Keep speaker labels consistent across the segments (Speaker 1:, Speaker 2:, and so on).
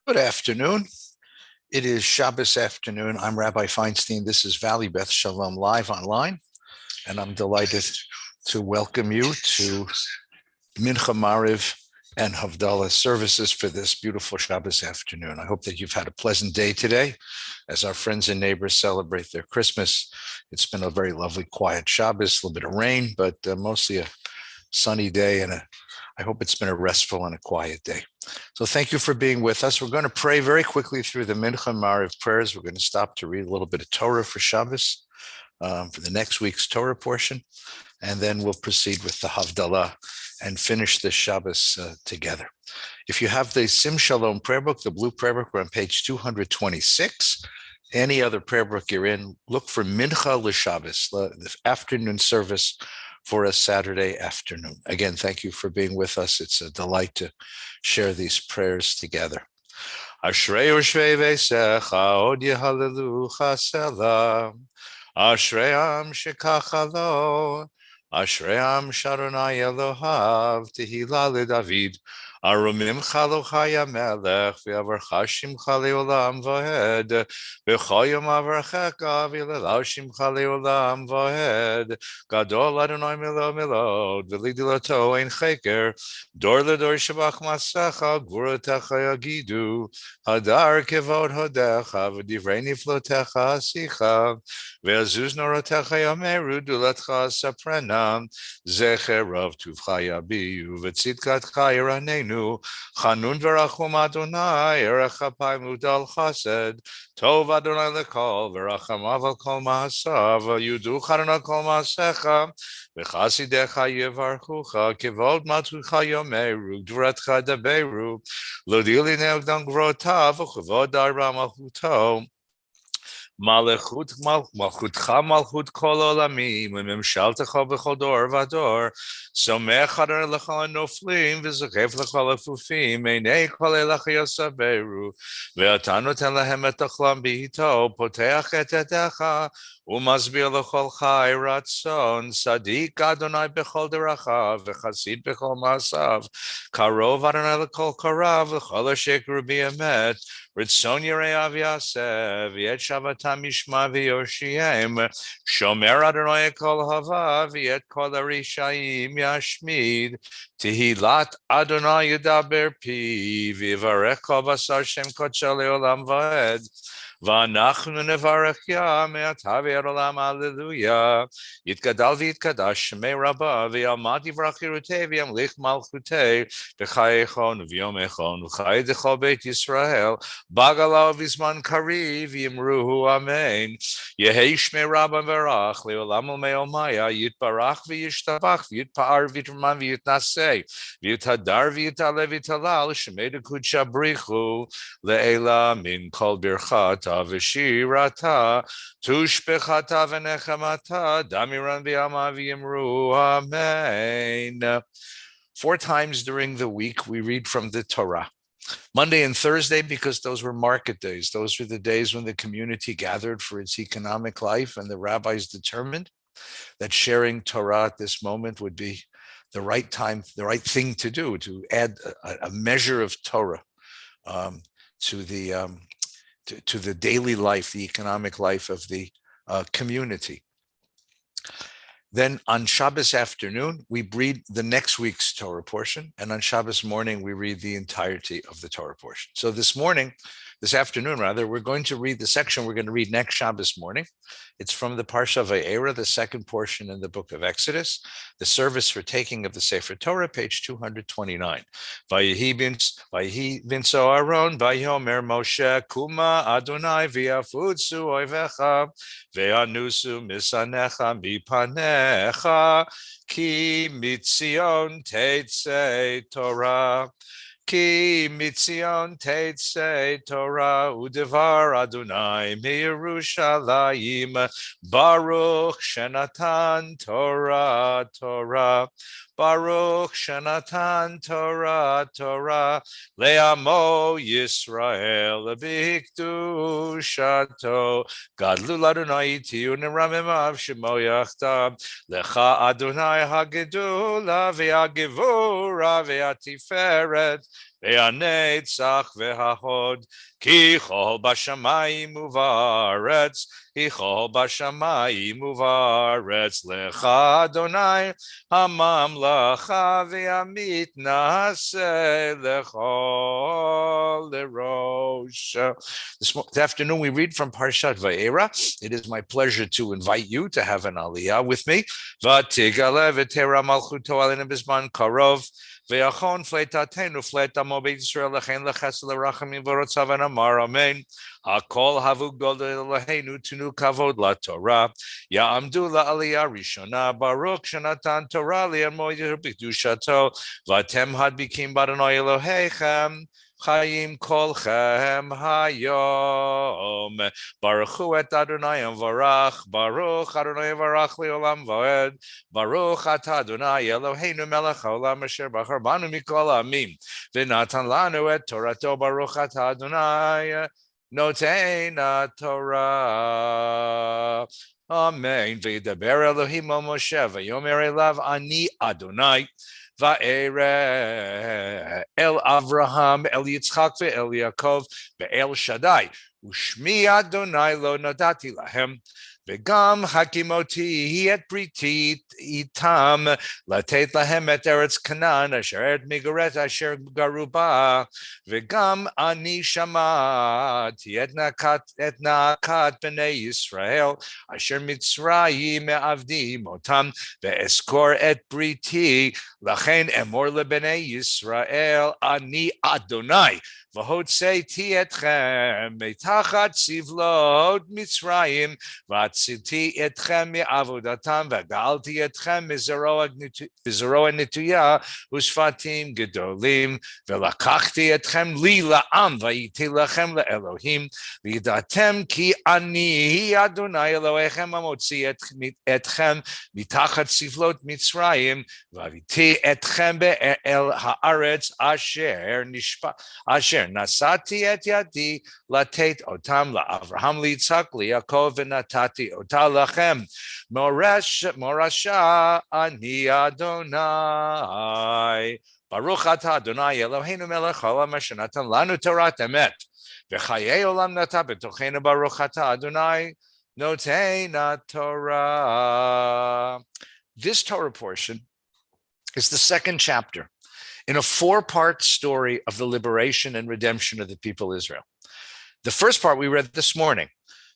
Speaker 1: Good afternoon. It is Shabbos afternoon. I'm Rabbi Feinstein. This is VBS Shalom Live online, and I'm delighted to welcome you to Mincha Mariv and Havdalah services for this beautiful Shabbos afternoon. I hope that you've had a pleasant day today as our friends and neighbors celebrate their Christmas. It's been a very lovely, quiet Shabbos, a little bit of rain, but mostly a sunny day, and I hope it's been a restful and a quiet day. So thank you for being with us. We're going to pray very quickly through the Mincha Mariv prayers. We're going to stop to read a little bit of Torah for Shabbos, for the next week's Torah portion, and then we'll proceed with the Havdalah and finish the Shabbos together. If you have the Sim Shalom prayer book, the blue prayer book, we're on page 226. Any other prayer book you're in, look for Mincha l'Shabbos, the afternoon service for a Saturday afternoon. Again, thank you for being with us. It's a delight to share these prayers together. Ashrei Ushvei Veisecha Od Yehalelu Chasela Ashream Shekachalo Ashream Sharonai Elohav Tehila LeDavid Arumim Chalo Chaya Melech V'Avarchashim Chale Olam Vahed B'Choyom Avarcheka V'Lelashim Chale Olam Vahed Gadol Adonai Milo Milod V'Lidilato Ein Cheker Dor LeDor Shabach Masecha Gvurotecha Yagidu Hadar Kevod Hodecha V'Divrei Niflotecha Asicha Ve'azuz Norotecha Yameru Dulatcha Saprenam Zecher Rav Tuvcha Yabiyu V'Tzidkatcha Yiranenu Chanun V'Rachum Adonai Erech Apayim Udal Chesed Tov Adonai Lekol V'Rachamav Al Kol Ma'asav Yudu Charana Kol Ma'asecha V'Chasidecha Yevarchucha Kevod Matucha Yomeru Dvaratcha Daberu Lodili Neogdan Grotav V'Chavod Dara Malchuto Malchutcha malchut kol olamim v'memshaltecha b'chol dor v'ador somech adar l'chol noflim v'zochev l'chol afufim einei kol elach yosaveru ve'ata noten lahem et achlam b'hito poteach et edecha u'masbir l'chol chai ratzon sadik Adonai b'chol derachav v'chasid b'chol ma'asav karov Adonai l'kol karav v'chol ha'shekru b'emet Ritzon Yerei Av Yaseh Yet Shavatam Yishma V'Yoshiem Shomer Adonai Kol Hava Yet Kol Arishaim Yashmid Tehilat Adonai Yedaber Pi V'Yivarech Kol Basar Shem Kodsha Le'olam Va'ed V'anachnu nevarech ya me'ata ve'ad olam hallelujah Yitgadal v'yitkadash shemei Rabbah v'yalmad yivrach yirutei v'yamlich malchutei v'chayechon v'yomechon v'chay dechol beit Yisrael Bagala v'zman kariv yimruhu amen Yehei shmei Rabbah v'rach le'olam u'me'omaya yitbarach v'yishtabach v'yitpa'ar v'yitruman v'yitnasei v'yitadar v'yitale v'yitalal shemei dekudsha brichu le'ela min kol birchat V'shirata tushbechata v'nechamata damiran v'yama v'yimru amen. 4 times during the week we read from the Torah. Monday and Thursday, because those were market days. Those were the days when the community gathered for its economic life, and the rabbis determined that sharing Torah at this moment would be the right time, the right thing to do, to add a measure of Torah to the daily life, the economic life of the community. Then on Shabbos afternoon, we read the next week's Torah portion, and on Shabbos morning, we read the entirety of the Torah portion. So this afternoon, we're going to read the section we're going to read next Shabbos morning. It's from the Parsha Vayera, the second portion in the book of Exodus, the service for taking of the Sefer Torah, page 229. Vayehi binso Aaron, vayomer Moshe, kuma Adonai v'yafutzu oivecha, ve'anusu misanecha mipanecha, ki mitzion tetzei Torah. Ki mitzion tetzei Torah udevar Adonai miYerushalayim Baruch shenatan Torah Torah Baruch shenatan Torah Torah le'amo Yisrael b'hikdushato gadlu l'Adonai tiyu neramemav shemo yachdav lecha Adonai hagedula ve'hagevura ve'atiferet והנצח וההוד, כי כל בשמיים ובארץ, כי כל בשמיים ובארץ, לך אדוני הממלכה והמתנשא לכל לראש. This afternoon we read from Parshat Vayera. It is my pleasure to invite you to have an aliyah with me. ותגלה ותרא מלכותו עלינו בזמן קרוב. ויכון פליטתנו פלט עמו בית ישראל לכן לחסד לרחמים ורוצה ונאמר אמן. הכל הבו גודל אלוהינו תנו כבוד לתורה. יעמדו לעלייה ראשונה ברוך שנתן תורה ללמוד בקדושתו. ואתם הדביקים באדוני אלוהיכם חיים כולכם היום. ברכו את אדוני וברך, ברוך אדוני וברך לעולם ועד. ברוך אתה אדוני אלוהינו מלך העולם אשר בחר בנו מכל העמים ונתן לנו את תורתו. ברוך אתה אדוני נותן התורה. אמן. וידבר אלוהים אל משה ויאמר אליו אני אדוני. וארא אל אברהם, אל יצחק ואל יעקב ואל שדי, ושמי אדוני לא נתתי להם, וגם הקימותי את בריתי איתם, לתת להם את ארץ כנען, אשר את מגורת אשר גרו בה, וגם אני שמעתי את נאקת בני ישראל, אשר מצרים מעבדים אותם, ואזכור את בריתי, לכן אמור לבני ישראל, אני אדוני, והוצאתי אתכם מתחת סבלות מצרים, והצאתי אתכם מעבודתם, וגאלתי אתכם מזרוע נטויה ושפטים גדולים, ולקחתי אתכם לי לעם, והייתי לכם לאלוהים, וידעתם כי אני אדוני אלוהיכם המוציא אתכם מתחת סבלות מצרים, והבאתי אתכם אל הארץ אשר נשאתי את ידי לתת אותם לאברהם, ליצחק, ליעקב, ונתתי אותה לכם. מורשה אני אדוני. ברוך אתה אדוני אלוהינו מלך העולם אשר נתן לנו תורת אמת, וחיי עולם נטע בתוכנו. ברוך אתה אדוני נותן התורה. This Torah portion is the second chapter in a four-part story of the liberation and redemption of the people of Israel. The first part we read this morning.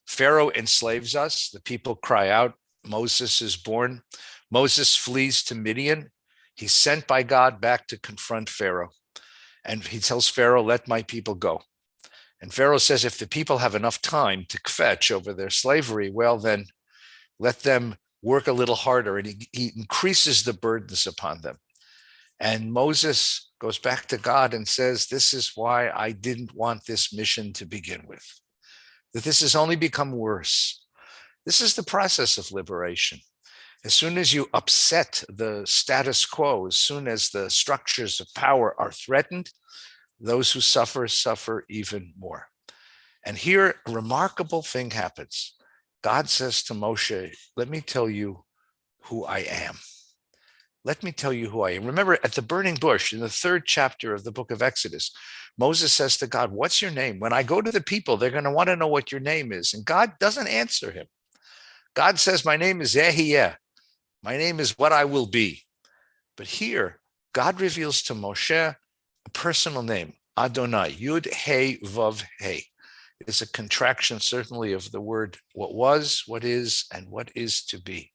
Speaker 1: Pharaoh enslaves us. The people cry out. Moses is born. Moses flees to Midian. He's sent by God back to confront Pharaoh. And he tells Pharaoh, let my people go. And Pharaoh says, if the people have enough time to kvetch over their slavery, well, then let them work a little harder. And he increases the burdens upon them. And Moses goes back to God and says, this is why I didn't want this mission to begin with, that this has only become worse. This is the process of liberation. As soon as you upset the status quo, as soon as the structures of power are threatened, those who suffer, suffer even more. And here, a remarkable thing happens. God says to Moshe, let me tell you who I am. Let me tell you who I am. Remember, at the burning bush, in the third chapter of the book of Exodus, Moses says to God, what's your name? When I go to the people, they're going to want to know what your name is. And God doesn't answer him. God says, my name is Ehyeh. My name is what I will be. But here, God reveals to Moshe a personal name, Adonai, Yud He Vav He. It is a contraction, certainly, of the word what was, what is, and what is to be.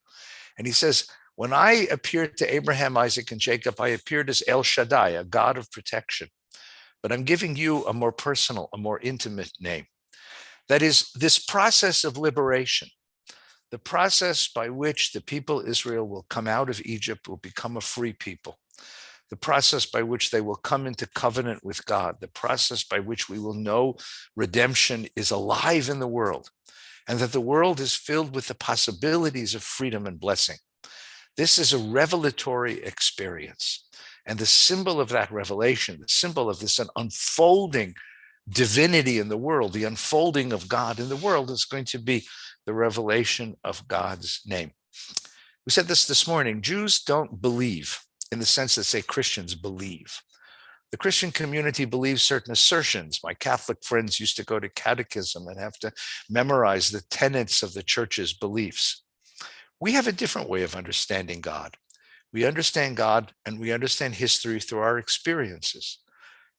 Speaker 1: And he says, when I appeared to Abraham, Isaac, and Jacob, I appeared as El Shaddai, a God of protection. But I'm giving you a more personal, a more intimate name. That is, this process of liberation, the process by which the people Israel will come out of Egypt, will become a free people. The process by which they will come into covenant with God, the process by which we will know redemption is alive in the world, and that the world is filled with the possibilities of freedom and blessing. This is a revelatory experience. And the symbol of that revelation, the symbol of this unfolding divinity in the world, the unfolding of God in the world, is going to be the revelation of God's name. We said this morning, Jews don't believe in the sense that, say, Christians believe. The Christian community believes certain assertions. My Catholic friends used to go to catechism and have to memorize the tenets of the church's beliefs. We have a different way of understanding God. We understand God and we understand history through our experiences.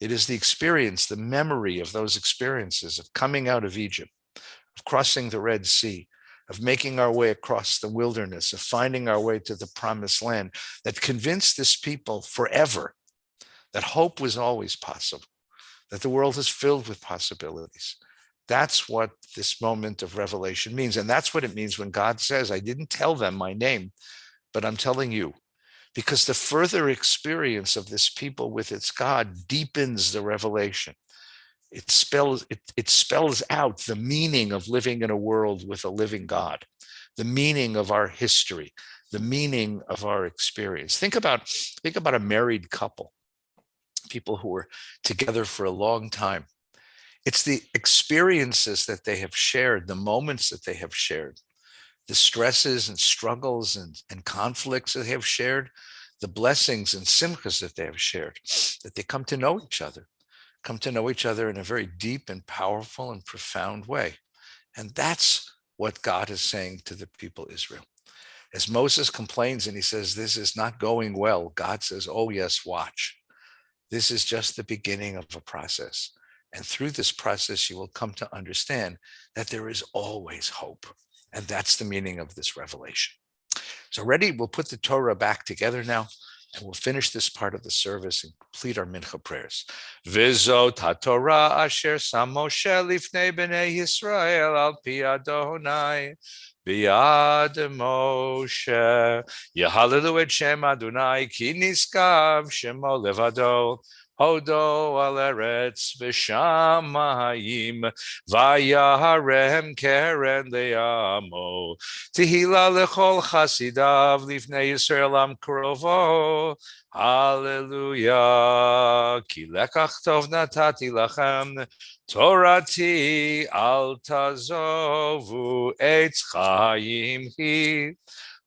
Speaker 1: It is the experience, the memory of those experiences of coming out of Egypt, of crossing the Red Sea, of making our way across the wilderness, of finding our way to the promised land, that convinced this people forever that hope was always possible, that the world is filled with possibilities. That's what this moment of revelation means. And that's what it means when God says, I didn't tell them my name, but I'm telling you. Because the further experience of this people with its God deepens the revelation. It spells out the meaning of living in a world with a living God, the meaning of our history, the meaning of our experience. Think about a married couple, people who were together for a long time. It's the experiences that they have shared, the moments that they have shared, the stresses and struggles and conflicts that they have shared, the blessings and simchas that they have shared, that they come to know each other in a very deep and powerful and profound way. And that's what God is saying to the people of Israel. As Moses complains and he says, this is not going well, God says, oh yes, watch. This is just the beginning of a process. And through this process, you will come to understand that there is always hope. And that's the meaning of this revelation. So ready, we'll put the Torah back together now, and we'll finish this part of the service and complete our mincha prayers. V'zot haTorah asher sam Moshe lifnei bnei Yisrael al pi Adonai b'yad Moshe. Yehallelu et Shem Adonai ki niskav shemo levado. Hodo al eretz v'shamayim vayaharem keren le'amo tehila lechol chasidav lifnei Yisrael am krovo. Hallelujah. Ki lekach tov natati lachem torati al tazovu eitz chayim hi.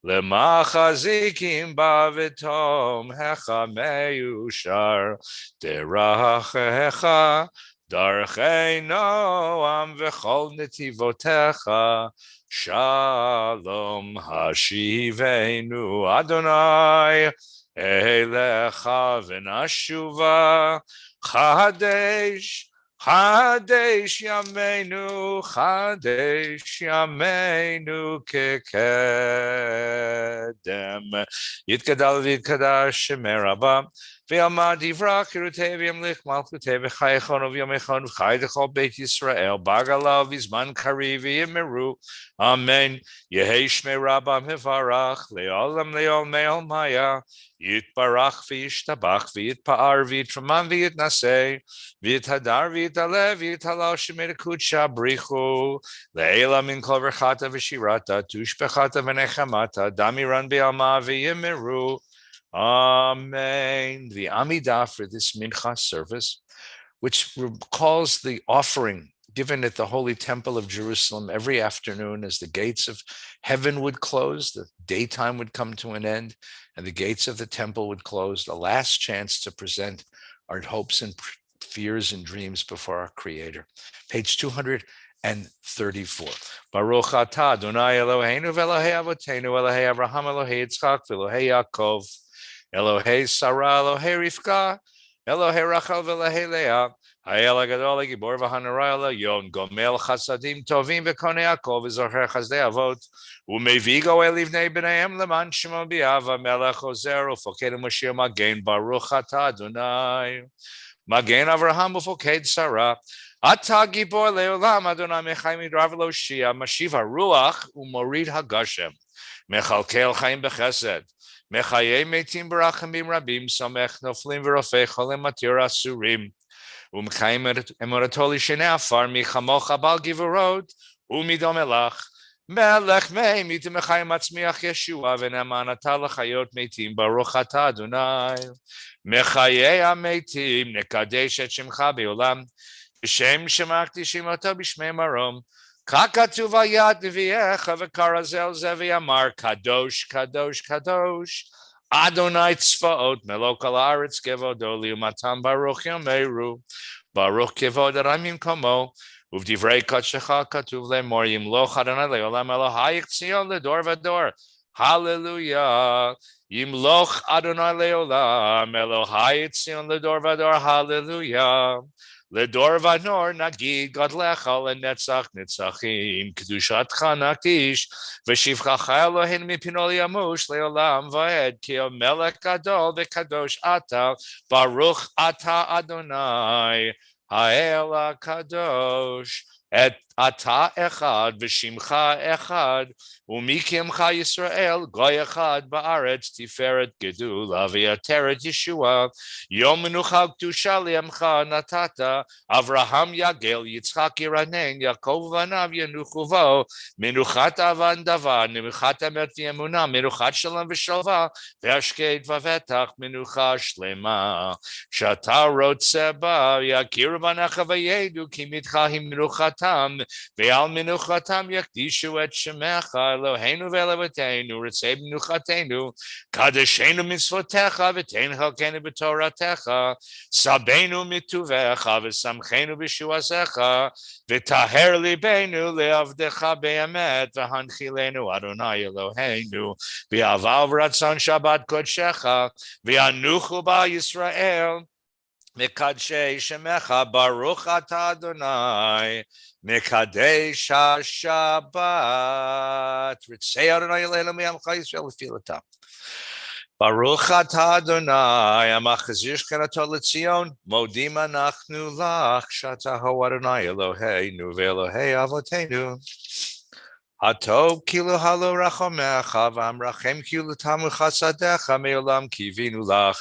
Speaker 1: Lemachazikim bavitom hecha meyushar derachecha darchei noam v'chol netivotecha shalom hashivenu Adonai elecha v'nashuva chadesh Chadesh Yameinu kekedem. Yitkadal v'yitkadash Shemer Rabba. V'yamad yivrach kirutei v'yamlich malchutei v'chayechon v'yamechon v'chay d'chol Beit Yisrael. Bagalav v'zman kari v'yimeru. Amen. Yehei Shmei Rabba mevarach. Le'olam le'ol me'ol maya. Yitbarach v'yishtabach v'yitpa'ar v'yitraman v'yitnasei. V'yithadar v'yitalev v'yitalal shemerekut shabrichu. Le'ela min kol verchata v'shirata. Tushbechata v'nechamata. Damiran be'alma v'yimeru. Amen. The Amidah for this mincha service, which recalls the offering given at the Holy Temple of Jerusalem every afternoon as the gates of heaven would close, the daytime would come to an end, and the gates of the temple would close, the last chance to present our hopes and fears and dreams before our Creator. Page 234. Baruch atah Adonai Eloheinu v'Elohei Avotenu Elohei Avraham Elohei Yitzchak v'Elohei Yaakov Elohei Sarah Elohei Rivka Elohei Rachel v'Elohei Leah Ha'el HaGadol HaGibor v'Hanarah Elyon Gomel Chasadim Tovim v'Konei Yaakov v'Zocher Chazdei Avot U'Mevii Goel Livnei B'neihem Leman Shemo B'Yava Melech Ozer U'Foked Moshiach Magen Baruch atah Adonai Magen Avraham U'Foked Sarah Ata Gibor Leolam Adonai Mechai Midrav Loshia Mashiv HaRuach U'Morid HaGashem Mechalkel Chaim B'Chesed Mechayei Meitim B'Rachamim Rabim Samech Noflim V'Rofei Cholim Matir Asurim U'Mechayim Emoratoli Shenei Afar Michamocha Bal Givorot U'Midom Elach Melech Mei Mitim Mechayim Atzmiach Yeshua V'Neman Ata L'Chayot Meitim Baruch Ata Adonai Mechayei HaMeitim Nekadesh Et Shemcha B'Olam B'Shem Shemakti Shimoto B'Shmei Marom Kakatuv al yad nevi'echa v'karazel ze v'yamar Kadosh, Kadosh, Kadosh Adonai tzvaot melok al haaretz kevodo liumatam baruch yomeru. Baruch kevod ramim komo. Uvdivrei kodshecha katuv lemor yimloch Adonai leolam Elohai Tzion ledor vador. Hallelujah. Yimloch Adonai leolam Elohai Tzion ledor vador. Hallelujah. Ledor vanor nagid godlecha lenetzach netzachim kedushatcha nakish v'shivchacha Elohim mipinol yamush leolam vaed ki melech gadol v'kadosh ata baruch ata Adonai ha'el kadosh et ata echad v'shimcha echad umikimcha Yisrael goy echad ba'aretz tiferet gedula v'yateret Yeshua yom menucha kedusha li'amcha natata Avraham yagel Yitzchak yiranen Yaakov vanav yenuchuvo menuchat avan davar menuchat emet v'emunah menuchat shalom v'shalva v'ashkeit v'vetach menucha shlema shata rotze ba yakiru banacha v'yedu ki mitcha hi menuchatam ve'al menuchatam yakdishu et shemecha Eloheinu ve'Eloheinu ritzei menuchatenu kadeshenu mitzvotecha v'tein chalkenu b'toratecha sabenu mituvecha v'samchenu b'shuasecha v'taher libenu le'avdecha be'emet v'hanchilenu Adonai Eloheinu v'aval v'ratzon Shabbat kodshecha v'anuchu ba Yisrael Mekadshei shemecha baruch ata Adonai Mekadesh HaShabbat Ritzei Adonai Eloheinu mi'amcha Yisrael v'filatam Baruch ata Adonai amachzir shchinato l'Tzion modim anachnu lach shata ho Adonai Eloheinu ve'Elohei avoteinu Hatov kilu halo rachomecha v'amrachem kilu tamu chasadecha me'olam kivinu lach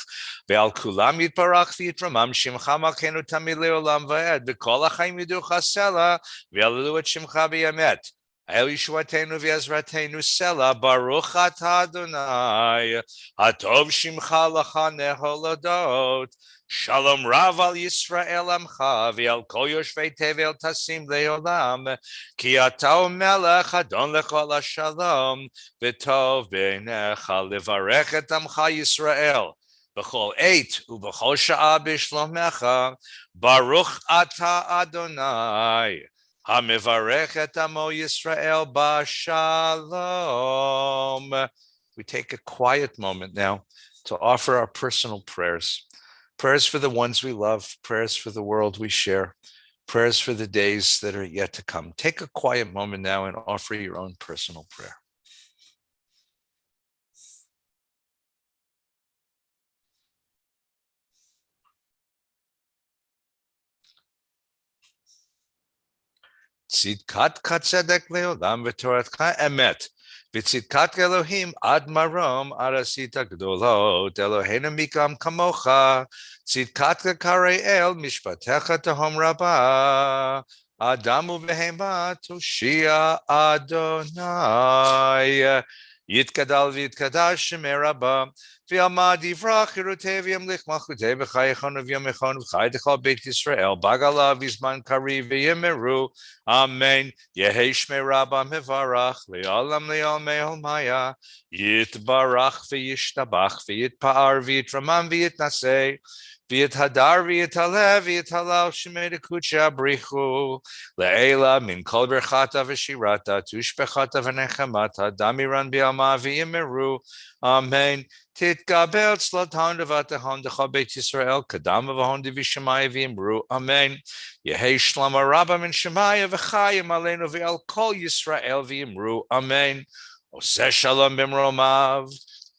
Speaker 1: ve'al kulam yitbarach v'yitramam shimcha malkeinu tamid le'olam va'ed v'kol ha'chaim yidu chasela ve'alilu et shimcha b'yamet El Yeshuatenu v'Ezratenu Sela Baruch Ata Adonai Hatov Shimcha Lacha Neholadot Shalom Rav al Yisrael Amcha V'al Kol Yoshvei Tevel Tasim Le'olam Ki Ata Melech Adon Lechol HaShalom V'tov B'einecha Levarech et Amcha Yisrael B'chol eit u'b'chol sha'a b'shlomecha Baruch Ata Adonai HaMevarech et Amo Yisrael B'Shalom. We take a quiet moment now to offer our personal prayers. Prayers for the ones we love, prayers for the world we share, prayers for the days that are yet to come. Take a quiet moment now and offer your own personal prayer. Tzidkat katzedek leolam v'toratcha emet. V'tzidkat Elohim ad marom arasita gdolot. Eloheinu mikam kamocha. Tzidkat kareel mishpatecha tahom rabba. Adamu v'hema toshia Adonai. Yitkadal v'yitkadash shemei rabba. V'yamad yivrach yirutei v'yamlich malchutei v'chayechon v'yamechon v'chay dechol beit Yisrael. Bagala v'zman kari v'yimeru. Amen. Yehi shmei rabba mevarach le'olam le'olmei maya. Yitbarach v'yishtabach v'yitpa'ar v'yitramam v'yitnasei. V'yithadar v'yitalev v'yitalal shemei dekucha brichu. Le'ela min kol berchata v'shirata tushbechata v'nechemata damiran bi'alma v'yimeru. Amen. Titgabel tzlaton devatahon decha beit Yisrael kadam v'hon divishamaya v'yimru. Amen. Yehi shlama rabba min shemaya v'chayim aleinu v'al kol Yisrael v'yimru. Amen. Oseh shalom b'mromav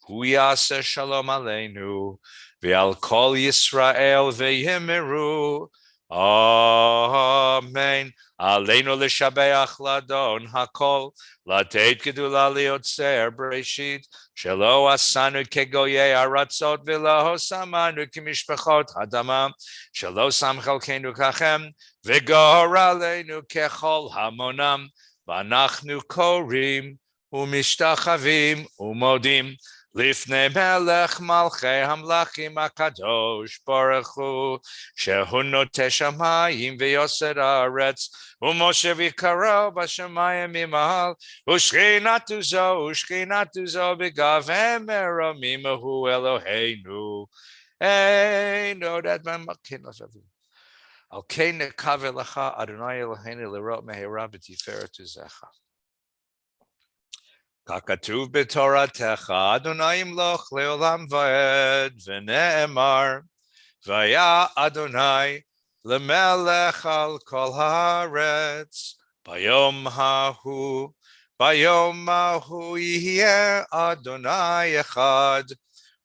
Speaker 1: hu yaseh shalom aleinu v'al kol Yisrael v'yimru. Amen. Aleinu l'shabeach ladon hakol latet gedula liotzer breshit shelo asanu kegoye aratzot v'lo samanu kimishpachot hadama shelo samchalkenu kachem v'gor aleinu kechol hamonam v'anachnu korim umishtachavim umodim לפני מלך מלכי המלכים הקדוש ברוך הוא, שהוא נוטה שמיים ויוסד הארץ, ומשה ויקרא בשמיים ממעל, ושכינתו זו בגבי מרמים הוא אלוהינו. אין עוד אדמן מלכין לבבו. על כן נקווה לך, אדוני אלוהינו, לראות מהרה בתפארת עוזך. ככתוב בתורתך, אדוני ימלוך לעולם ועד, ונאמר, והיה אדוני למלך על כל הארץ, ביום ההוא יהיה אדוני אחד,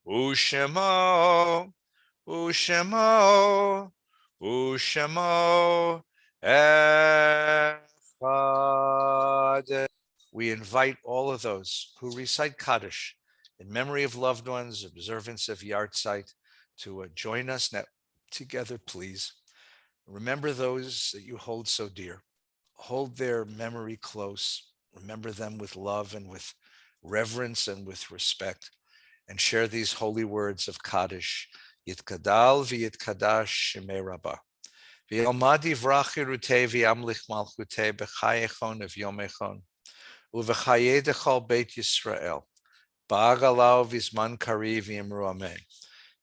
Speaker 1: ושמו אחד. We invite all of those who recite Kaddish in memory of loved ones, observance of Yartzeit, to join us now together, please. Remember those that you hold so dear. Hold their memory close. Remember them with love and with reverence and with respect, and share these holy words of Kaddish. Yitkadal v'yitkadash shemei rabbah. V'yalmad yivrach yirutei v'yamlich malchutei b'chayechon of yomechon. Uvechaye dechol Beit Yisrael, ba'agalau v'zman kari v'yimru amen.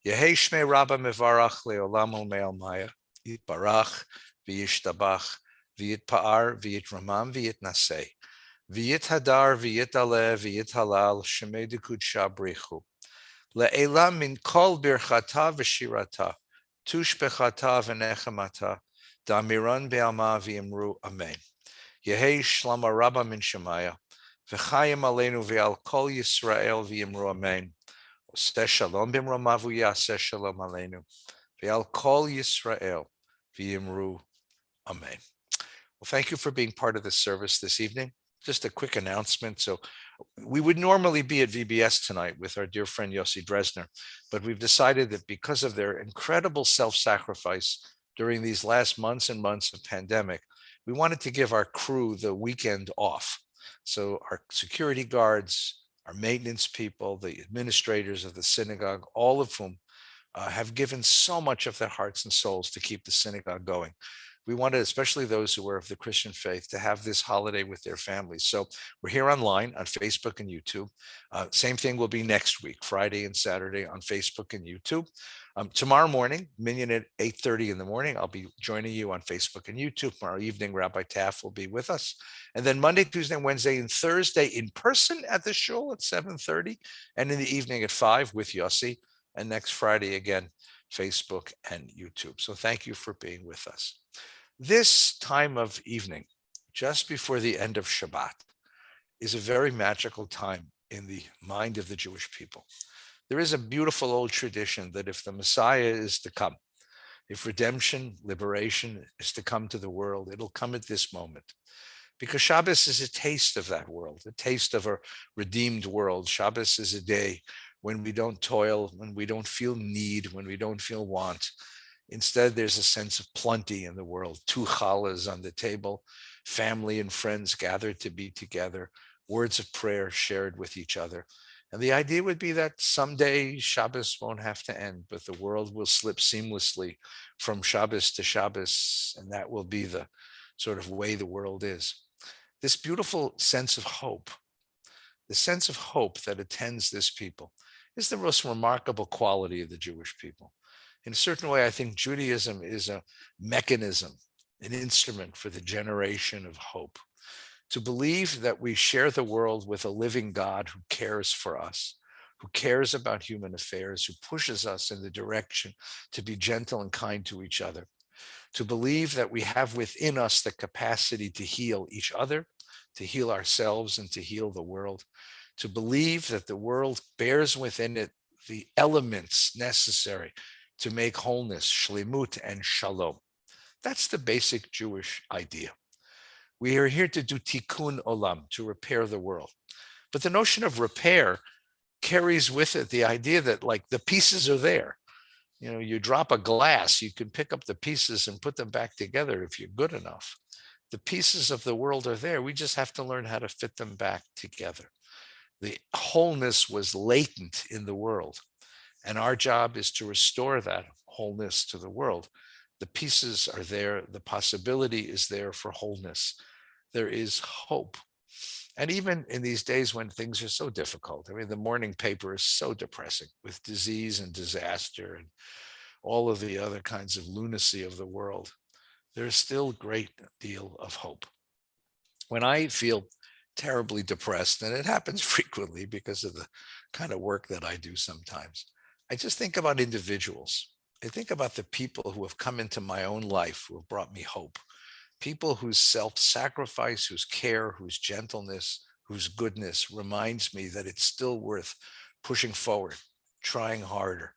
Speaker 1: Yehei shmei Rabba mevarach le'olam u'me'almaya, yitbarach v'yishtabach, v'yitpa'ar v'yitramam v'yitnaseh, v'yithadar v'yitale v'yithalal shemei dekudsha brichu. Le'elam min kol birchata v'shirata, tushbechata v'nechemata, damiran be'alma v'yimru amen. Yehei shlama Rabba min Shemaya, v'chayim aleinu v'al kol Yisrael v'yimru amen. Oseh shalom b'mromav v'yaseh shalom aleinu, v'al kol Yisrael v'yimru amen. Well, thank you for being part of this service this evening. Just a quick announcement. So we would normally be at VBS tonight with our dear friend Yossi Dresner, but we've decided that because of their incredible self-sacrifice during these last months and months of pandemic, we wanted to give our crew the weekend off. So our security guards, our maintenance people, the administrators of the synagogue, all of whom have given so much of their hearts and souls to keep the synagogue going. We wanted, especially those who are of the Christian faith, to have this holiday with their families. So we're here online on Facebook and YouTube. Same thing will be next week, Friday and Saturday on Facebook and YouTube. Tomorrow morning, Minyan at 8:30 in the morning, I'll be joining you on Facebook and YouTube. Tomorrow evening, Rabbi Taff will be with us. And then Monday, Tuesday, Wednesday, and Thursday in person at the shul at 7:30, and in the evening at 5 with Yossi. And next Friday again, Facebook and YouTube. So thank you for being with us. This time of evening, just before the end of Shabbat, is a very magical time in the mind of the Jewish people. There is a beautiful old tradition that if the Messiah is to come, if redemption, liberation is to come to the world, it'll come at this moment. Because Shabbos is a taste of that world, a taste of a redeemed world. Shabbos is a day when we don't toil, when we don't feel need, when we don't feel want. Instead, there's a sense of plenty in the world. 2 challahs on the table, family and friends gathered to be together, words of prayer shared with each other. And the idea would be that someday Shabbos won't have to end, but the world will slip seamlessly from Shabbos to Shabbos, and that will be the sort of way the world is. This beautiful sense of hope, the sense of hope that attends this people, is the most remarkable quality of the Jewish people. In a certain way, I think Judaism is a mechanism, an instrument for the generation of hope. To believe that we share the world with a living God who cares for us, who cares about human affairs, who pushes us in the direction to be gentle and kind to each other. To believe that we have within us the capacity to heal each other, to heal ourselves, and to heal the world. To believe that the world bears within it the elements necessary to make wholeness, shlemut and shalom. That's the basic Jewish idea. We are here to do tikkun olam, to repair the world. But the notion of repair carries with it the idea that, like, the pieces are there. You know, you drop a glass, you can pick up the pieces and put them back together if you're good enough. The pieces of the world are there. We just have to learn how to fit them back together. The wholeness was latent in the world. And our job is to restore that wholeness to the world. The pieces are there. The possibility is there for wholeness. There is hope. And even in these days when things are so difficult, I mean, the morning paper is so depressing with disease and disaster and all of the other kinds of lunacy of the world. There's still a great deal of hope. When I feel terribly depressed, and it happens frequently because of the kind of work that I do sometimes, I just think about individuals. I think about the people who have come into my own life who have brought me hope. People whose self-sacrifice, whose care, whose gentleness, whose goodness reminds me that it's still worth pushing forward, trying harder,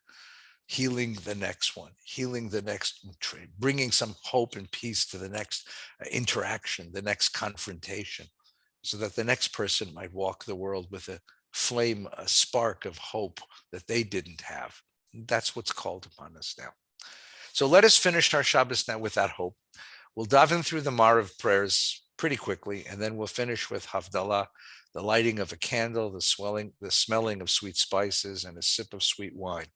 Speaker 1: healing the next one, healing the next, bringing some hope and peace to the next interaction, the next confrontation, so that the next person might walk the world with a flame, a spark of hope that they didn't have. That's what's called upon us now. So let us finish our Shabbos now with that hope. We'll daven through the Marav prayers pretty quickly, and then we'll finish with Havdalah, the lighting of a candle, the smelling of sweet spices, and a sip of sweet wine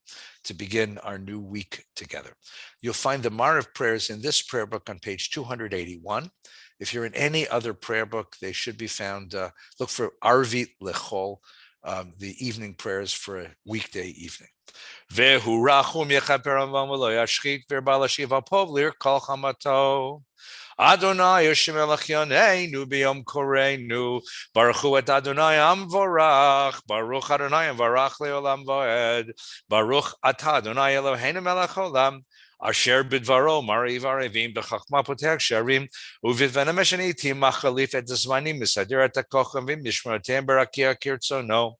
Speaker 1: to begin our new week together. You'll find the Marav prayers in this prayer book on page 281. If you're in any other prayer book, they should be found. Look for Arvit Lechol, the evening prayers for a weekday evening. Vehu rachum yechaper avam v'lo yashchit v'erbal ashiv apov lir kol chamato. Adonai Yoshem Melech Yoneinu b'yom koreinu. Baruch hu et Adonai Amvorach. Baruch Adonai Amvorach leolam voed. Baruch atah Adonai Eloheinu melech olam. Asher bidvaro mariv arevim b'chachma potech sharim uvidvena meshanitim machalif et zmanim misadir et hakochavim mishmaratem barakia kirtzono.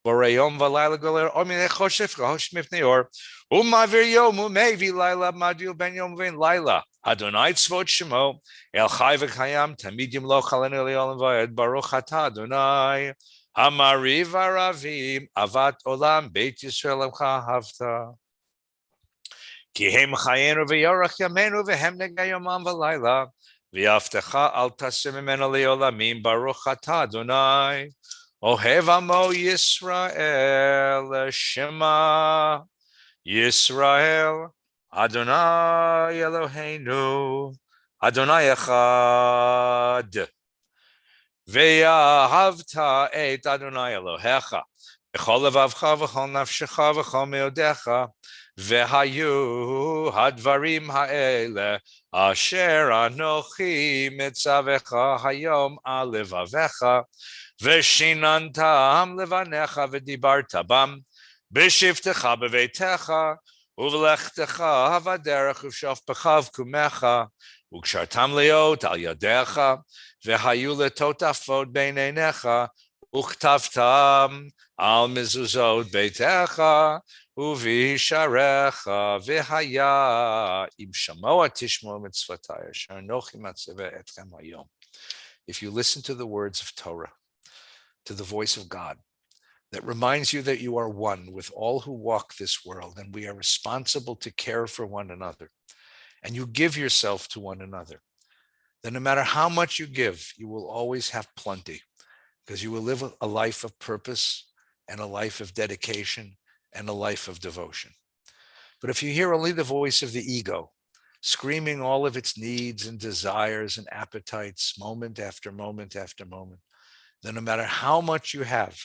Speaker 1: Borayom v'layla goler ominei choshef chosh mifnei or umavir yom umevi layla madil ben yom v'in layla. Adonai tzvot shemo el chai v'kayam tamid yimlo chalenu le'olam v'ed baruch atah Adonai hamariv aravim avat olam beit Yisrael emcha havta ki hem chayenu v'yorach yamenu v'hem negayomam v'layla v'yavtecha al taseh mimenu le'olamim baruch atah Adonai ohev amo Yisrael shema Yisrael Adonai Eloheinu, Adonai Echad. Ve'ahavta et Adonai Elohecha, v'chol levavcha v'chol nafshecha v'chol meodecha, ve'hayu hadvarim ha'ele, asher anochi mitzavecha hayom al levavecha, ve'shinantam levanecha v'dibarta bam, b'shivtecha b'veitecha, Uvlechtecha havaderech uvshofpecha v'kumecha ukshartam leot al yadecha v'hayu letotafot beineinecha uktavtam al mezuzot beitecha uvisharecha v'haya im shamoa tishmo mitzvotay asher anochi matzeveh etchem hayom. If you listen to the words of Torah, to the voice of God, that reminds you that you are one with all who walk this world, and we are responsible to care for one another, and you give yourself to one another, then no matter how much you give, you will always have plenty, because you will live a life of purpose and a life of dedication and a life of devotion. But if you hear only the voice of the ego, screaming all of its needs and desires and appetites moment after moment after moment, then no matter how much you have,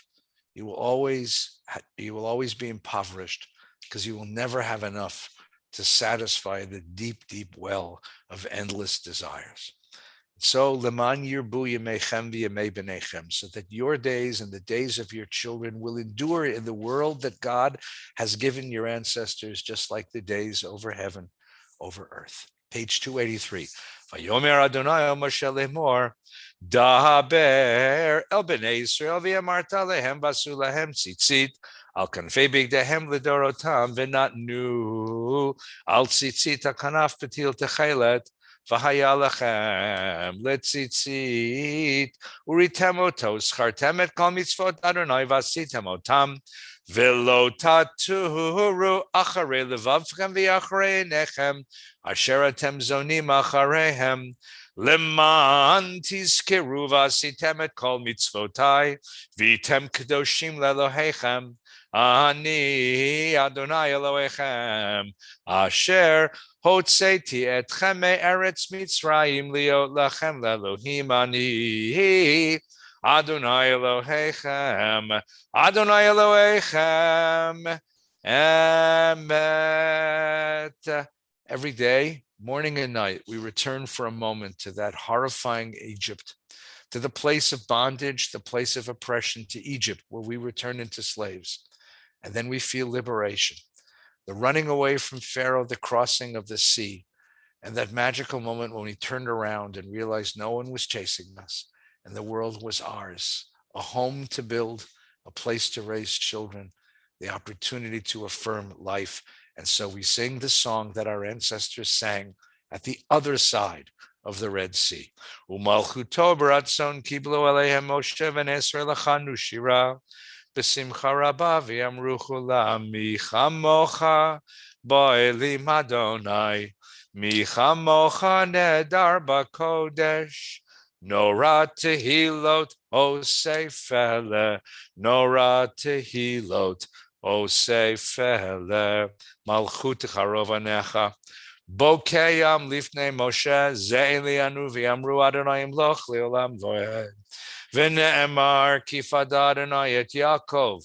Speaker 1: you will always be impoverished, because you will never have enough to satisfy the deep, deep well of endless desires. So, leman yirbu yemechem v'yemei b'nechem, so that your days and the days of your children will endure in the world that God has given your ancestors, just like the days over heaven, over earth. Page 283. Vayomer Adonai Moshe lemor, Daber el bnei Yisrael v'yamarta lehem vasu lehem tzitzit al kanfei bigdehem ledorotam v'natnu al tzitzit hakanaf betil techelet v'haya lechem letzitzit uritem oto schartem et kol mitzvot Adonai v'asitem otam v'lo taturu acharei levavchem v'acharei nechem asher atem zonim achareihem Leman tizkeru v'asitem et kol mitzvotai, v'item kedoshim lelohechem. Ani Adonai Elohechem, Asher Hotzeti etchem me'eretz Mitzrayim liot lachem le'Elohim ani Adonai Elohechem, Adonai Elohechem, Emet. Every day, morning and night, we return for a moment to that horrifying Egypt, to the place of bondage, the place of oppression, to Egypt, where we return into slaves. And then we feel liberation, the running away from Pharaoh, the crossing of the sea, and that magical moment when we turned around and realized no one was chasing us and the world was ours, a home to build, a place to raise children, the opportunity to affirm life. And so we sing the song that our ancestors sang at the other side of the Red Sea. Umalchuto b'ratzon kiblu aleihem Moshe v'nesra lachanu shira. B'simcha rabba v'yamru chulam mi chamocha bo'elim Adonai mi chamocha nedar b'kodesh Nora tehilot osefele Nora tehilot osefele Malchut charovanecha Bokeyam lifnei Moshe ze'eli anu v'yamru Adonai imloch le'olam voed V'ne'emar kifada Adonai et Yaakov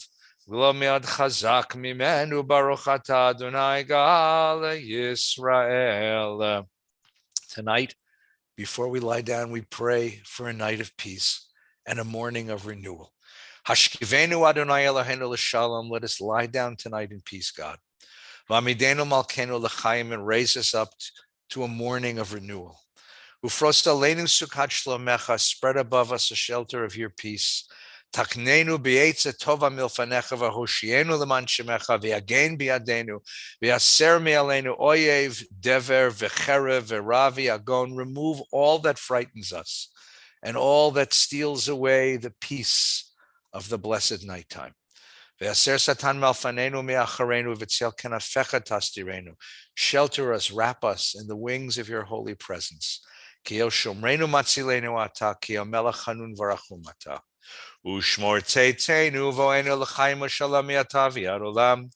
Speaker 1: v'lo miad chazak mimenu baruch ata Adonai gal Yisrael. Tonight, before we lie down, we pray for a night of peace and a morning of renewal. Hashkivenu Adonai Eloheinu l'shalom. Let us lie down tonight in peace, God. V'amidenu malkenu l'chaim, and raise us up to a morning of renewal. Ufrost aleinu sukkot shlomecha, spread above us a shelter of your peace. Taknenu b'yetza tova milfanecha v'hoshienu l'man shemecha v'yagen b'yadenu v'yaser me'aleinu oyev dever v'cherev v'ravi agon. Remove all that frightens us and all that steals away the peace of the blessed nighttime. V'yaser satan malfanenu me'acharenu v'tzel kenafecha tastirenu. Shelter us, wrap us in the wings of your holy presence. Ki el shomrenu matzilenu ata, ki el melech hanun v'rachum ata. Ushmor tzeitenu v'oenu l'chaim v'shalom ata v'yad olam.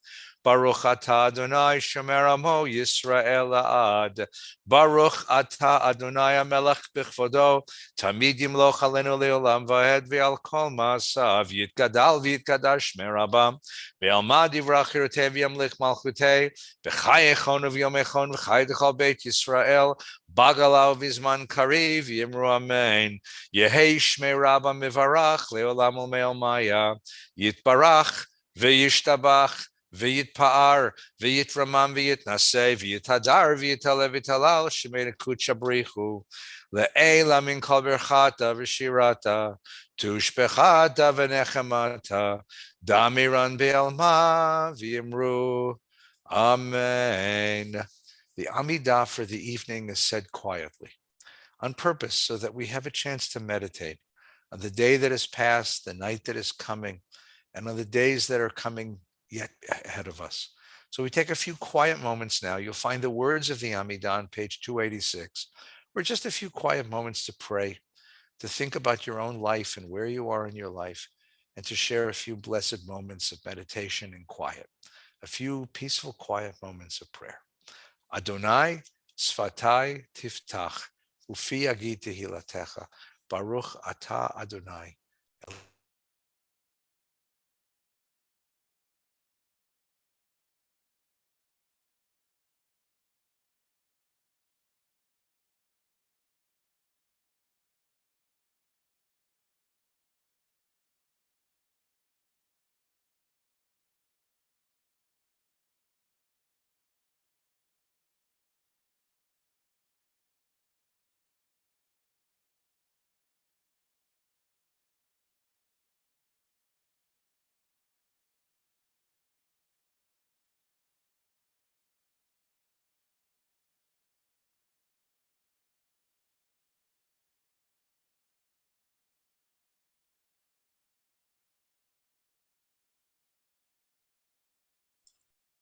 Speaker 1: Baruch ata Adonai shomer amo Yisrael la'ad. Baruch ata Adonai hamelech b'chvodo. Tamid yimloch alenu le'olam v'ed v'al kol ma'asav. Yitgadal v'yitgadash shmer rabam. V'yalmad yivrach yiroteh v'yamlich malchuteh. V'chai echon v'yom echon v'chai d'chol beit Yisrael. Bagalau v'zman kariv yimru amen. Yehei shmei rabam mivarach le'olam u'me'el maya. Yitbarach v'yishtabach. V'yitpa'ar, v'yitramam, v'yitnaseh, v'yitadar, v'yitalev, v'yitalal, shemei kucha brichu, le'ela min kol berchata v'shirata, tushpechata v'nechemata, damiran be'alma, v'yimru, amen. The Amidah for the evening is said quietly, on purpose, so that we have a chance to meditate on the day that has passed, the night that is coming, and on the days that are coming yet ahead of us. So we take a few quiet moments now. You'll find the words of the Amidah on page 286, or just a few quiet moments to pray, to think about your own life and where you are in your life, and to share a few blessed moments of meditation and quiet, a few peaceful, quiet moments of prayer. Adonai, Sfatai Tiftach, Ufi Agi Tehilatecha, Baruch Ata Adonai.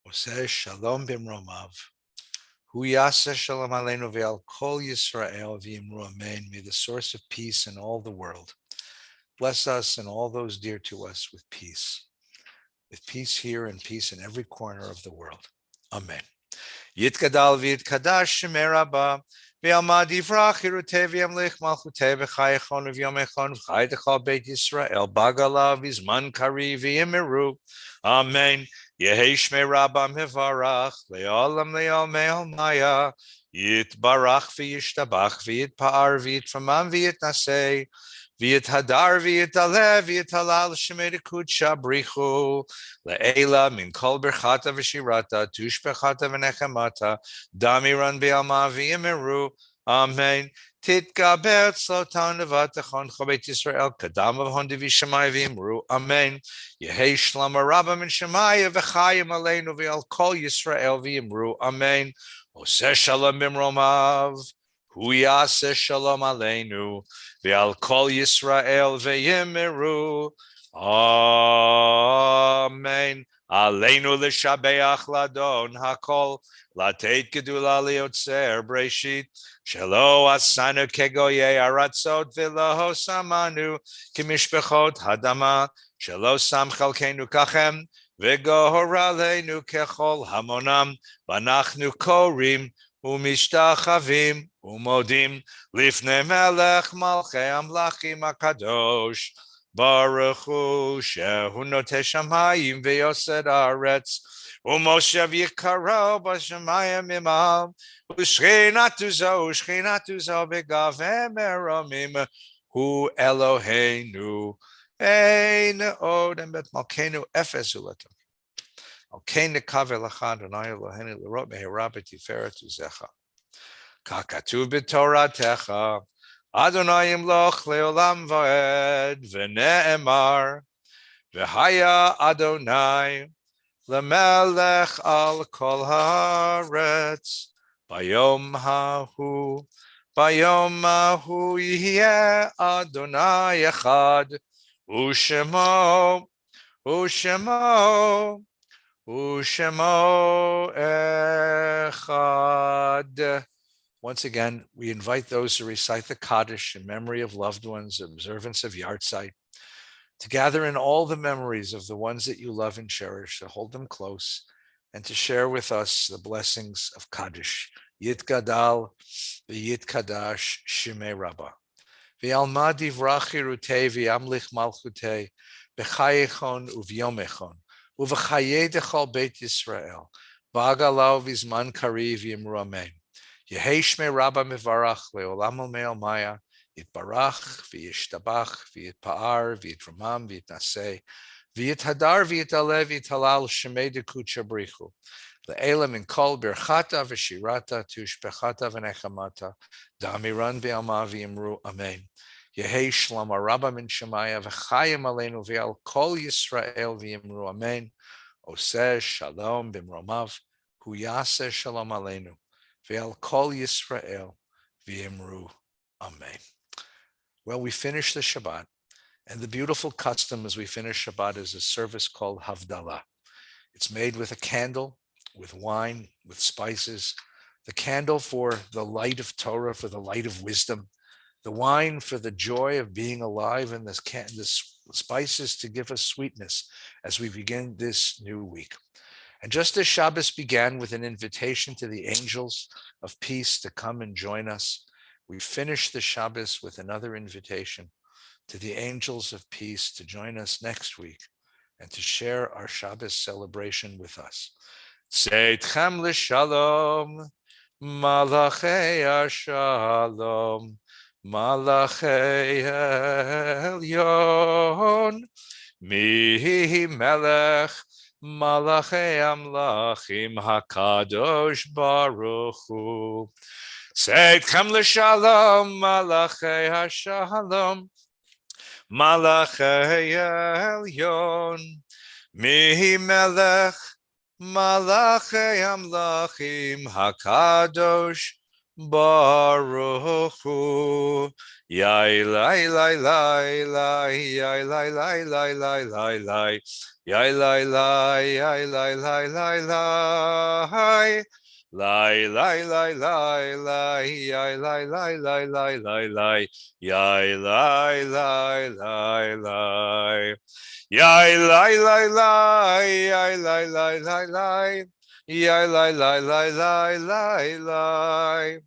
Speaker 1: Oseh Shalom Bimromav, Hu yaseh shalom aleinu ve'al kol Yisrael v'yimru amen. May the source of peace in all the world bless us and all those dear to us with peace here and peace in every corner of the world. Amen. Yitgadal v'yitkadash shemei Rabba v'yalma divrach yiruteh v'yamlich malchuteh v'chayechon v'yomechon v'chay dechal beit Yisrael bagala v'zman kari v'yimiru. Amen. Yehi shmei Rabba mevarach le'olam le'olmei maya yitbarach v'yishtabach v'yitpa'ar v'yitfamam v'yitnaseh v'yithadar v'yitalev v'yitalal shemei dekudsha brichu le'ela min kol berchata v'shirata tushbechata v'nechemata damiran b'alma v'yimiru. Amen. Titgaber tzlotan levatachon chobet Yisrael kadam avhon divi shemai v'yimru. Amen. Yehei shlama rabba min shemaya v'chayim aleinu v'al kol Yisrael v'yimru. Amen. Oseh shalom b'mromav hu yaseh shalom aleinu v'al kol Yisrael v'yimiru. Amen. Aleinu l'shabeach ladon hakol latet gedula liotzer breshit shelo asanu kegoye aratzot v'lo samanu kimishbechot hadama shelo sam chalkenu kachem v'gohor aleinu kechol hamonam v'anachnu korim umishtachavim umodim lifnei melech malchei amlachim akadosh Baruch Hu shehu noteh shamayim v'yosed haaretz u'moshev yikaro b'shamayim imam u'shchinatu zo b'gaveh meromim hu Eloheinu ein od and bet malkeinu efes ulatam alkein nekaver l'cha Adonai Eloheinu l'rot mehera b'tiferet uzecha kakatuv b'toratecha Adonai imloch leolam vaed v'ne'emar v'haya Adonai lemelech al kol haaretz bayom hahu yihyeh Adonai echad u'shemo echad. Once again, we invite those who recite the Kaddish in memory of loved ones, observance of Yartzeit, to gather in all the memories of the ones that you love and cherish, to hold them close, and to share with us the blessings of Kaddish. Yitgadal v'yitkadash shemei Rabba. V'alma divrach yiruteh v'yamlich malchuteh b'chayechon u'v'yomechon u'v'chayei dechal beit Yisrael ba'agalau v'zman kari v'yimru amen. Yehei shmei Rabba mevarach le'olam olmei maya yitbarach v'yishtabach v'yitpa'ar v'yitramam v'yitnaseh v'yithadar v'yitalev v'yitalal shemei dekudsha brichu le'ela min kol berchata v'shirata tushbechata v'nechamata damiran b'alma v'yimru amen. Yehei shlama Rabba min shemaya v'chayim aleinu v'al kol Yisrael v'yimru amen. Oseh shalom b'mromav hu yaseh shalom aleinu v'al kol Yisrael v'yimru amen. Well, we finish the Shabbat, and the beautiful custom as we finish Shabbat is a service called Havdalah. It's made with a candle, with wine, with spices. The candle for the light of Torah, for the light of wisdom. The wine for the joy of being alive, and the spices to give us sweetness as we begin this new week. And just as Shabbos began with an invitation to the angels of peace to come and join us, we finish the Shabbos with another invitation to the angels of peace to join us next week and to share our Shabbos celebration with us. Tzeitchem l'shalom, malachei shalom, malachei elyon, mihi melech, malachei amlachim hakadosh baruch hu. Tzeitchem l'shalom, malachei shalom, malachei elyon, mihi melech, malachei amlachim hakadosh baruch hu. Yai lai lai lai lai, yai lai lai lai lai lai lai, yai lai lai, yai lai lai lai lai, Lai lai lai lai lai yai lai lai lai lai lai lai yai lai lai lai lai yai lai lai lai yai lai lai lai lai yai lai lai lai lai lai lai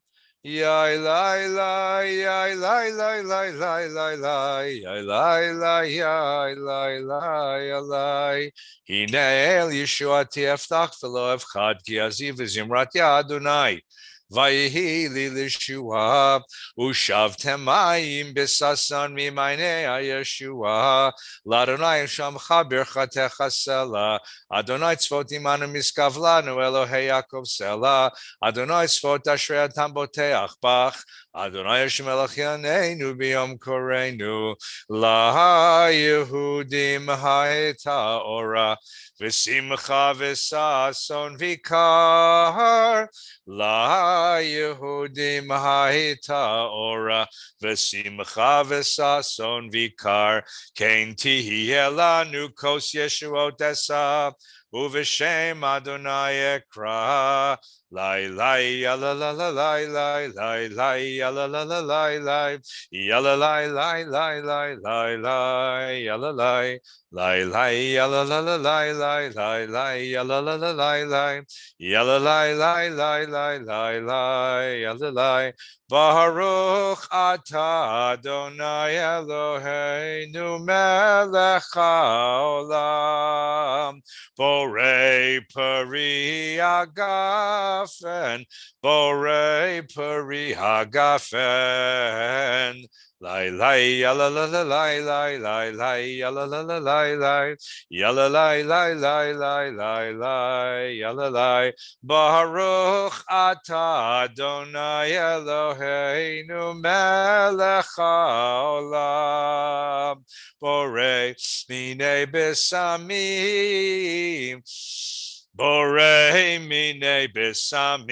Speaker 1: yai lai lai yai lai lai lai lai lai lai yai lai lai yai lai lai lai Hine el Yeshua tiftach v'lo evchad ki aziv v'zimrat ya Adonai Vayihi li l'Yeshua Ushavtem mayim b'sasan mimayne Yeshua L'Adonai shamcha birchatecha sela Adonai tzvot imanu miskavlanu Elohei Yaakov sela Adonai tzvot ashrei atam boteach bach Adonai Hashem Eloheinu biyom korenu La Yehudim ha'eta ora V'simcha v'sason vikar La Yehudim ha'eta ora V'simcha v'sason vikar Kein tihiyeh lanu kos Yeshuot esav Uv'shem Adonai ekra Lai lai yala la la lai lai lai lai yala la la lai lai yala lai lai lai lai lai lai yala lai lai lai yala la la lai lai lai lai yala la la lai lai yala lai lai lai lai lai lai yala lai Baruch atah Adonai Eloheinu melech haolam Borei peri agafen, borei peri agafen. Lai lai yala la la lai lai lai lai yala la la lai lai yala lai lai lai lai lai lai yala lai Baruch atah Adonai Eloheinu melech haolam Borei mine besamim Borei mine besamim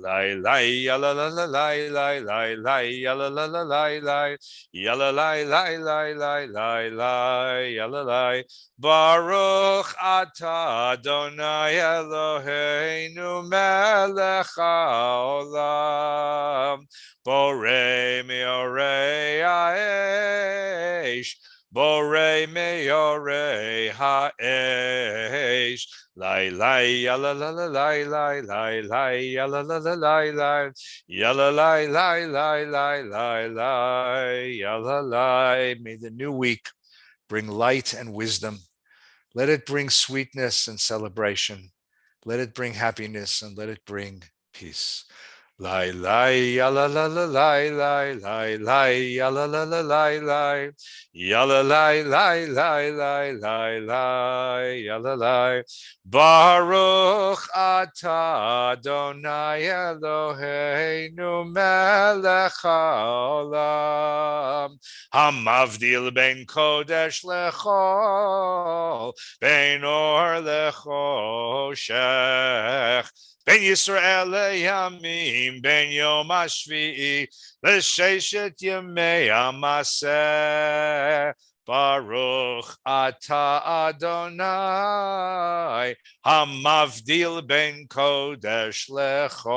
Speaker 1: Lai lai yala la la lai lai lai lai yala la la lai lai yala lai lai lai lai lai lai yala lai Baruch atah Adonai Eloheinu melech haolam Borei meorei ha'esh Borei meorei ha'esh Lai lai yala la la lai lai lai lai yala la la lai lai yala lai lai lai lai lai lai yala lai May the new week bring light and wisdom. Let it bring sweetness and celebration. Let it bring happiness and let it bring peace. Lai lai yala la la lai lai lai lai yala la la lai lai yala lai lai lai lai lai lai yala lai Baruch atah Adonai Eloheinu melech haolam Hamavdil ben kodesh lechol ben or lechoshech Ben Yisrael leyamim, ben Yom HaShvi'i, l'sheshet yemei hamaseh. Baruch atah Adonai, hamavdil ben kodesh lechol.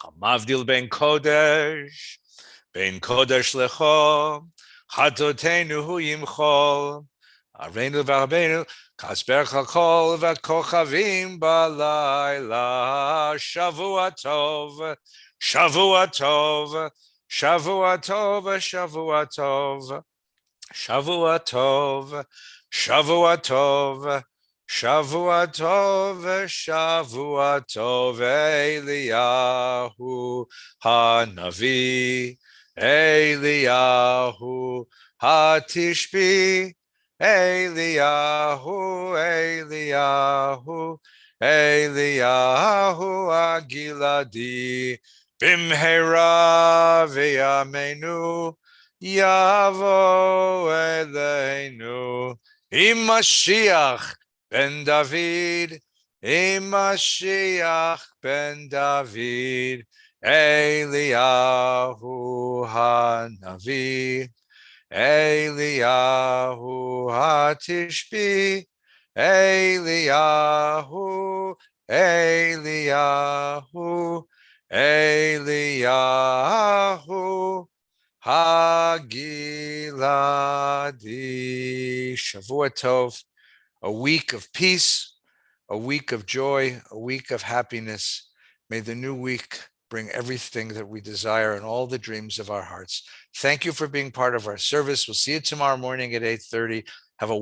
Speaker 1: Hamavdil ben kodesh lechol, chatotenu hu yimchol. Areinu v'Rabbeinu, kasper chakol v'kochavim balayla. Shavua tov, Shavua tov, Shavua tov, Shavua tov, Shavua tov, Shavua tov, Shavua tov, Shavua tov, Eliyahu hanavi, Eliyahu hatishbi. Eliyahu, Eliyahu, Eliyahu Agiladi, Bimhera v'yameinu, Yavo Eleinu, Imashiach ben David, Imashiach ben David, Eliyahu hanavi. Eliyahu hatishbi, Eliyahu, Eliyahu, Eliyahu, Hagiladi. Shavua Tov, a week of peace, a week of joy, a week of happiness. May the new week bring everything that we desire and all the dreams of our hearts. Thank you for being part of our service. We'll see you tomorrow morning at 8:30. Have a